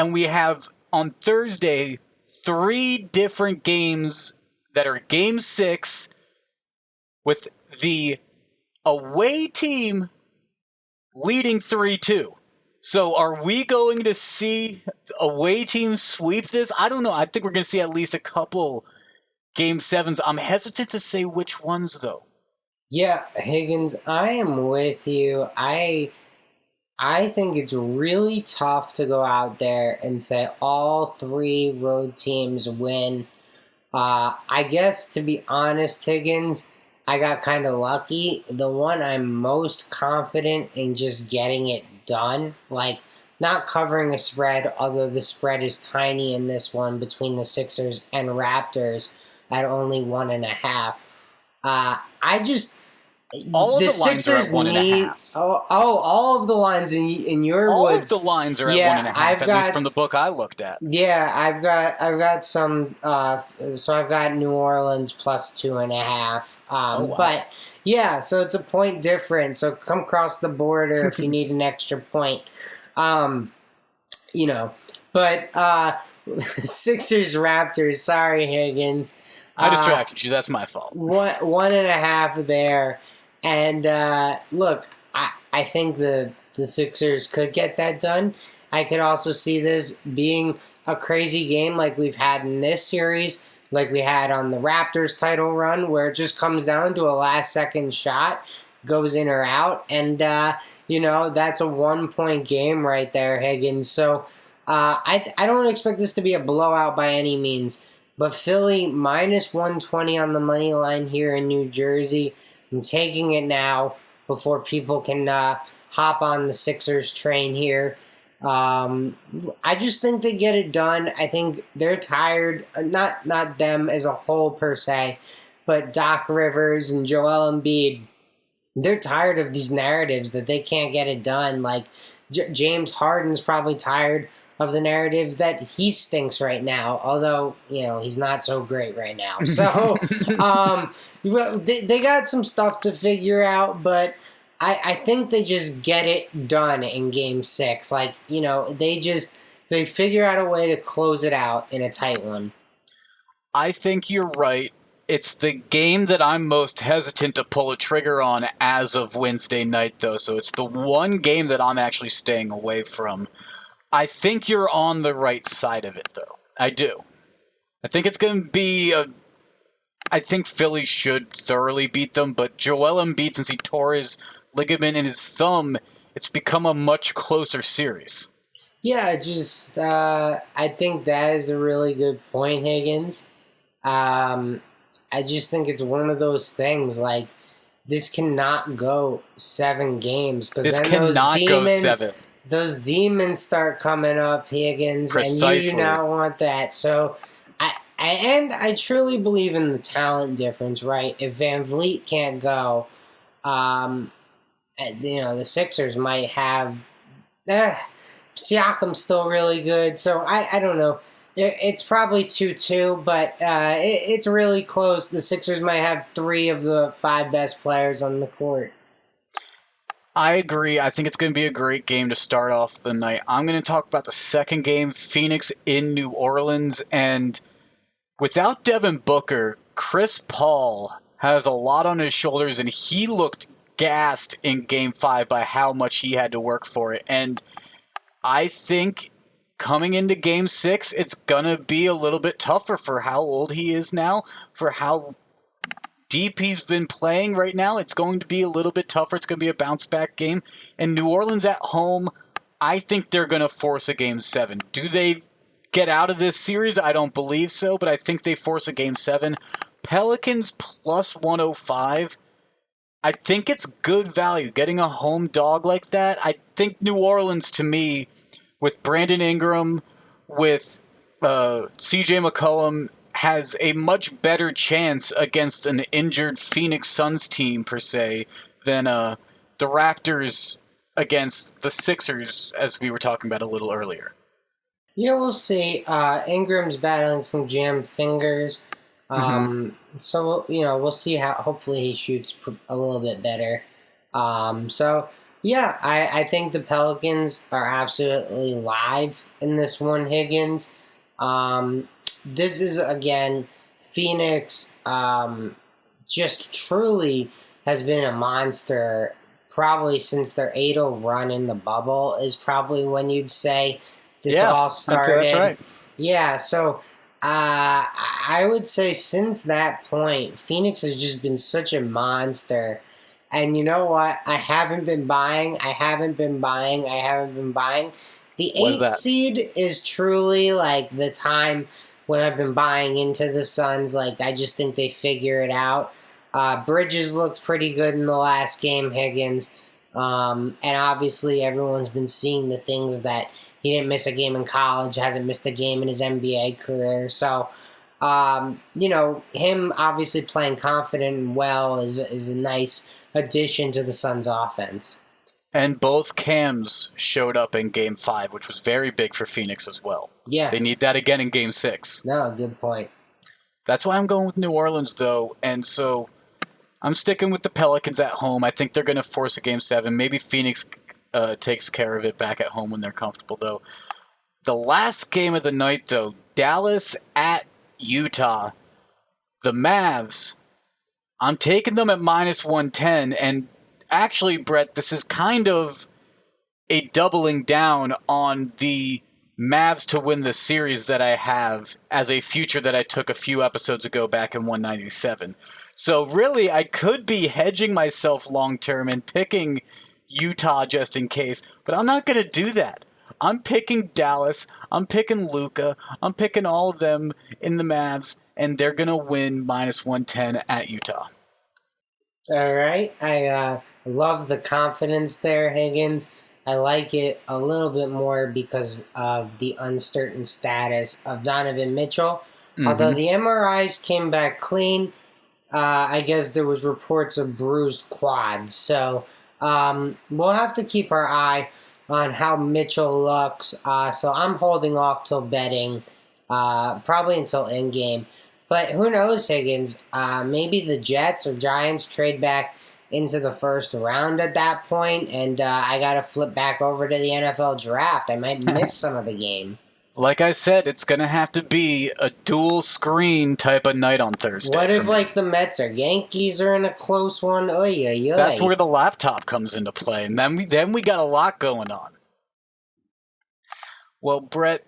and we have on Thursday 3 different games that are Game 6 with the away team leading 3-2. So are we going to see away teams sweep this? I don't know. I think we're going to see at least a couple Game 7s. I'm hesitant to say which ones, though. Yeah, Higgins, I am with you. I think it's really tough to go out there and say all 3 road teams win. I guess, to be honest, Higgins, I got kind of lucky. The one I'm most confident in just getting it done, like not covering a spread, although the spread is tiny in this one between the Sixers and Raptors at only 1.5. I just... All of the the lines are at Sixers 1.5. all of the lines in your all woods. All of the lines are at 1.5, at least from the book I looked at. Yeah, I've got some. So I've got New Orleans plus 2.5. Wow. But yeah, so it's a point difference. So come across the border if you need an extra point. But Sixers Raptors. Sorry, Higgins. I distracted you. That's my fault. 1.5 there. And look, I think the Sixers could get that done. I could also see this being a crazy game like we've had in this series, like we had on the Raptors title run, where it just comes down to a last-second shot, goes in or out, and, that's a 1-point game right there, Higgins. So I don't expect this to be a blowout by any means, but Philly minus 120 on the money line here in New Jersey. I'm taking it now before people can hop on the Sixers train here. I just think they get it done. I think they're tired, not them as a whole per se, but Doc Rivers and Joel Embiid. They're tired of these narratives that they can't get it done. Like James Harden's probably tired of the narrative that he stinks right now, although, he's not so great right now. So, they got some stuff to figure out, but I think they just get it done in Game 6. Like, they figure out a way to close it out in a tight one. I think you're right. It's the game that I'm most hesitant to pull a trigger on as of Wednesday night, though, so it's the one game that I'm actually staying away from. I think you're on the right side of it, though. I do. I think it's going to be I think Philly should thoroughly beat them, but Joel Embiid, since he tore his ligament in his thumb, it's become a much closer series. Yeah, I think that is a really good point, Higgins. I just think it's one of those things, like, this cannot go 7 games, because then go 7. Those demons start coming up, Higgins, Precisely. And you do not want that. So, I truly believe in the talent difference, right? If Van Vliet can't go, the Sixers might have... Siakam's still really good, so I don't know. It's probably 2-2, but it's really close. The Sixers might have 3 of the 5 best players on the court. I agree. I think it's going to be a great game to start off the night. I'm going to talk about the second game, Phoenix in New Orleans, and without Devin Booker, Chris Paul has a lot on his shoulders, and he looked gassed in Game 5 by how much he had to work for it. And I think coming into Game 6, it's going to be a little bit tougher for how old he is now, for how deep he's been playing right now. It's going to be a little bit tougher. It's going to be a bounce-back game. And New Orleans at home, I think they're going to force a Game 7. Do they get out of this series? I don't believe so, but I think they force a Game 7. Pelicans plus 105. I think it's good value. Getting a home dog like that, I think New Orleans, to me, with Brandon Ingram, with C.J. McCollum, has a much better chance against an injured Phoenix Suns team, per se, than the Raptors against the Sixers, as we were talking about a little earlier. Yeah, we'll see. Ingram's battling some jammed fingers. So, we'll see how, hopefully he shoots a little bit better. So, Yeah, I think the Pelicans are absolutely live in this one, Higgins. This is, again, Phoenix just truly has been a monster probably since their 8-0 run in the bubble, is probably when you'd say this Yeah, all I'd say that's started. right. Yeah, so I would say since that point, Phoenix has just been such a monster. And you know what? I haven't been buying. I haven't been buying. I haven't been buying. The What is 8 that? seed is truly like the time when I've been buying into the Suns. Like, I just think they figure it out. Bridges looked pretty good in the last game, Higgins. And obviously, everyone's been seeing the things that he didn't miss a game in college, hasn't missed a game in his NBA career. So, him obviously playing confident and well is a nice addition to the Suns' offense. And both cams showed up in Game 5, which was very big for Phoenix as well. Yeah, They need that again in Game 6. no, good point. That's why I'm going with New Orleans, though. And so I'm sticking with the Pelicans at home. I think they're going to force a Game 7. Maybe Phoenix takes care of it back at home when they're comfortable, though. The last game of the night, though, Dallas at Utah. The Mavs, I'm taking them at minus 110. And actually, Brett, this is kind of a doubling down on the Mavs to win the series that I have as a future that I took a few episodes ago back in 197. So really, I could be hedging myself long term and picking Utah just in case, but I'm not going to do that. I'm picking Dallas. I'm picking Luka. I'm picking all of them in the Mavs, and they're going to win minus 110 at Utah. All right, I love the confidence there, Higgins. I like it a little bit more because of the uncertain status of Donovan Mitchell. Although the MRIs came back clean, I guess there was reports of bruised quads. So we'll have to keep our eye on how Mitchell looks. So I'm holding off till betting, probably until endgame. But who knows, Higgins? Maybe the Jets or Giants trade back into the first round at that point, and I got to flip back over to the NFL draft. I might miss some of the game. Like I said, it's going to have to be a dual screen type of night on Thursday. What if, for me. like, the Mets or Yankees are in a close one? Oy, oy, oy. That's where the laptop comes into play, and then we got a lot going on. Well, Brett,